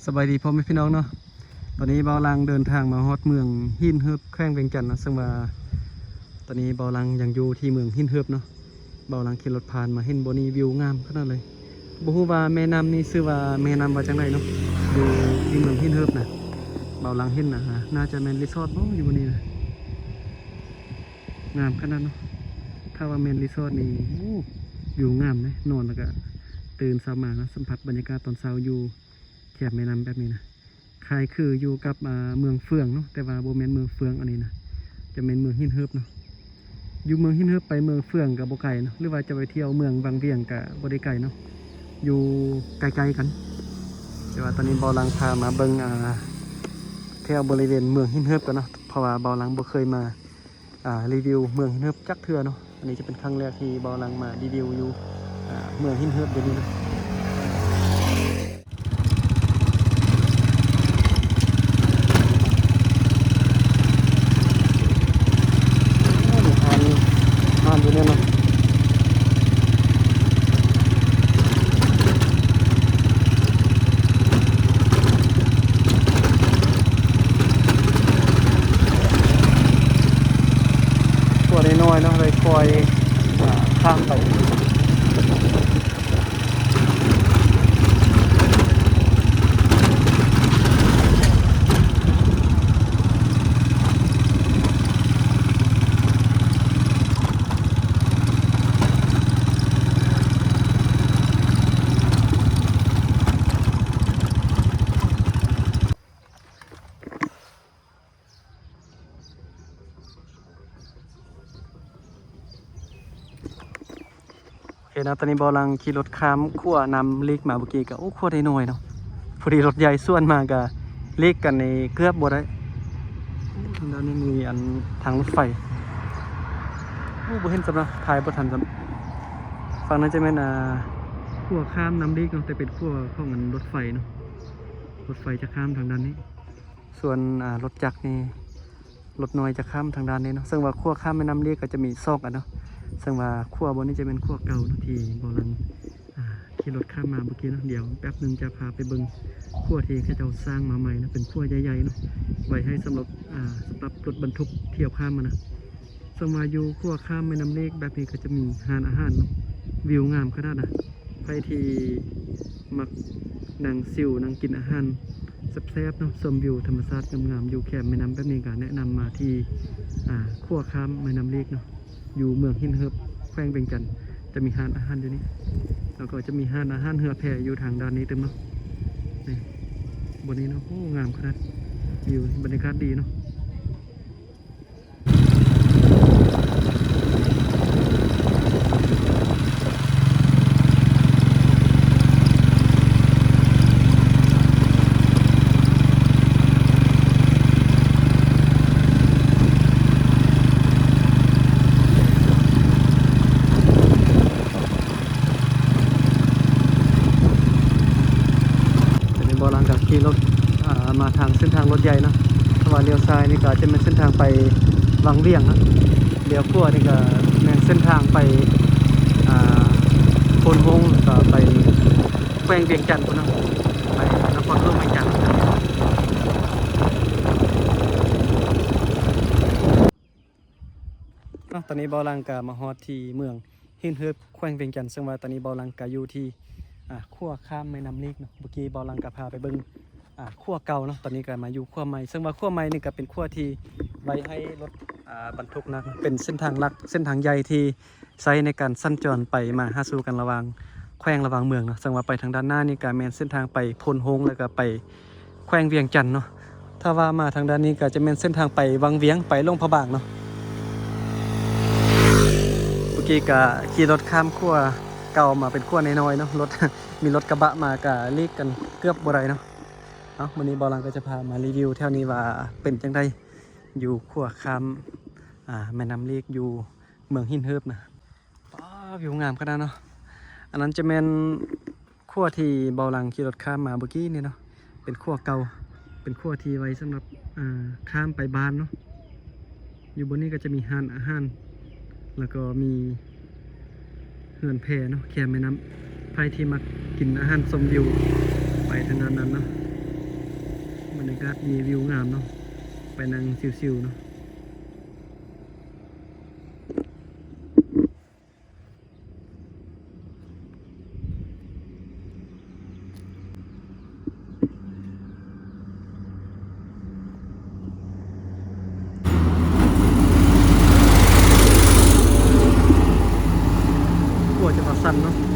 สบายดีพ่อแม่พี่น้องเนาะตอนนี้เบาลังเดินทางมาฮอดเมืองหินเฮิบแขวงเวียงจันทน์นะซึ่งว่าตอนนี้เบาลังยังอยู่ที่เมืองหินเฮิบเนาะเบาลังขี่รถผ่านมาเห็นบ่นี้วิวงามขนาดเลยบ่ฮู้ว่าแม่น้ำนี้ชื่อว่าแม่น้ำว่าจังไดเนาะอยู่ที่เมืองหินเฮิบนะเบาลังเห็นนะน่าจะแม่นรีสอร์ทบ่อยู่บนนี้นะงามขนาดเนาะถ้าว่าแม่นรีสอร์ทนี่วิวงามเลยนอนแล้วก็ตื่นเช้ามานะสัมผัสบรรยากาศตอนเช้าอยู่แคบแม่น้ำแบบนี้นะคล้ายคืออยู่กับเมืองเฟืองเนาะแต่ว่าโบแมนเมืองเฟืองอันนี้นะจะเป็นเมืองหินเฮิบเนาะอยู่เมืองหินเฮิบไปเมืองเฟืองกับโบไก่เนาะหรือว่าจะไปเที่ยวเมืองบางเวียงกับโบได้ไก่เนาะอยู่ไกลๆกันแต่ว่าตอนนี้บอลังพามาเบิ่งเที่ยวบริเวณเมืองหินเฮิบกันเนาะเพราะว่าบอลังบ่เคยมารีวิวเมืองหินเฮิบจักเทื่อเนาะอันนี้จะเป็นครั้งแรกที่บอลังมารีวิวอยู่เมืองหินเฮิบเดี๋ยวนี้นะอยู่เนี่ยเนาะตัวน้อยๆเนาะเลยคอยข้ามไปโอเคนะตอนนี้บอลังขี่รถข้ามขั้วนำเล็กมาเมื่อกี้ก็ขั้วได้น้อยเนาะพอดีรถใหญ่ส่วนมากับเล็กกันในเกือบบ่ได้ทางด้านนี้มีอันทางรถไฟบ่เห็นสำหรับถ่ายบ่ทันสำฝั่งนั้นจะเป็นขั้วข้ามน้ำเล็กเนาะแต่เป็นขั้วของอันรถไฟเนาะรถไฟจะข้ามทางด้านนี้ส่วนรถจักรนี่รถน้อยจะข้ามทางด้านนี้เนาะซึ่งว่าขั้วข้ามแม่น้ำเล็กก็จะมีซอกเนาะซึ่งว่าขั้วบนนี้จะเป็นขั้วเก่าที่บอลังขี่รถข้ามมาเมื่อกี้นะเดี๋ยวแป๊บนึงจะพาไปเบิ้งขั้วที่เขาจะสร้างมาใหม่นะเป็นขั้วใหญ่ๆเนาะไว้ให้สำหรับรถบรรทุกเที่ยวข้ามมานะสมาอยู่ขั้วข้ามแม่น้ำเล็กแบบนี้ก็จะมีหานอาหารเนาะวิวงามขนาดนะใครที่มักนั่งซิวนั่งกินอาหารแซ่บๆเนาะชมวิวธรรมชาติงามๆอยู่แคมป์แม่น้ำแบบนี้ก็แนะนำมาที่ขั้วข้ามแม่น้ำเล็กเนาะอยู่เมืองหินเฮิบแขวงเวียงจันทน์จะมีห้านอาหารอยู่นี่แล้วก็จะมีห้านอาหารเหือแพอยู่ทางด้านนี้เต็มเนาะนี่บนนี้เนาะโอ้งามขนาดวิวบรรยากาศดีเนาะขี่รถมาทางเส้นทางรถใหญ่นะถ้าว่าเลี้ยวซ้ายนี่ก็จะเป็นเส้นทางไปวังเวียงนะเลี้ยวขวานี่ก็เป็นเส้นทางไปโพนฮงก็ไปแขวงเวียงจันทน์นะไปนครหลวงเวียงจันทน์ตอนนี้บอลังกามาฮอดที่เมืองหินเฮิบแขวงเวียงจันทน์ซึ่งว่าตอนนี้บอลังกาอยู่ที่ขั้วข้ามแม่น้ำเล็กเนาะเมื่อกี้บอลังกาพาไปเบิ้งขั้วเก่าเนาะตอนนี้ก็มาอยู่ขั้วใหม่ซึ่งว่าขั้วใหม่นี่ก็เป็นขั้วที่ไว้ให้รถบรรทุกนะเป็นเส้นทางหลักเส้นทางใหญ่ที่ใช้ในการสัญจรไปมาหาสู่กันระหว่างแขวงระหว่างเมืองเนาะซึ่งว่าไปทางด้านหน้านี่ก็แม่นเส้นทางไปพลโฮงแล้วก็ไปแขวงเวียงจันทน์เนาะถ้าว่ามาทางด้านนี้ก็จะเป็นเส้นทางไปวังเวียงไปลงพระบางเนาะเมื่อกี้ก็ขี่รถข้ามขั้วเก่ามาเป็นขั้วน้อยๆเนาะรถ มีรถกระบะมาก็เรียกกันเกือบบ่ได้เนาะวันนี้บอลังก็จะพามารีวิวแถวนี้ว่าเป็นจังไดอยู่ขั้วข้ามแม่น้ำเล็กอยู่เมืองหินเฮิบนะวิวงามขนาดเนาะอันนั้นจะเป็นขั้วที่บอลังขี่รถข้ามมาเมื่อกี้นี่เนาะเป็นขั้วเก่าเป็นขั้วที่ไว้สำหรับข้ามไปบ้านเนาะอยู่บนนี้ก็จะมีห้านอาหารแล้วก็มีเฮือนแพเนาะแคมแม่น้ำใครที่มากินอาหารชมวิวไปทางด้านนั้นเนาะ บรรยากาศดีวิวงามเนาะไปนั่งชิวๆเนาะกลัวจะมาสั่นเนาะ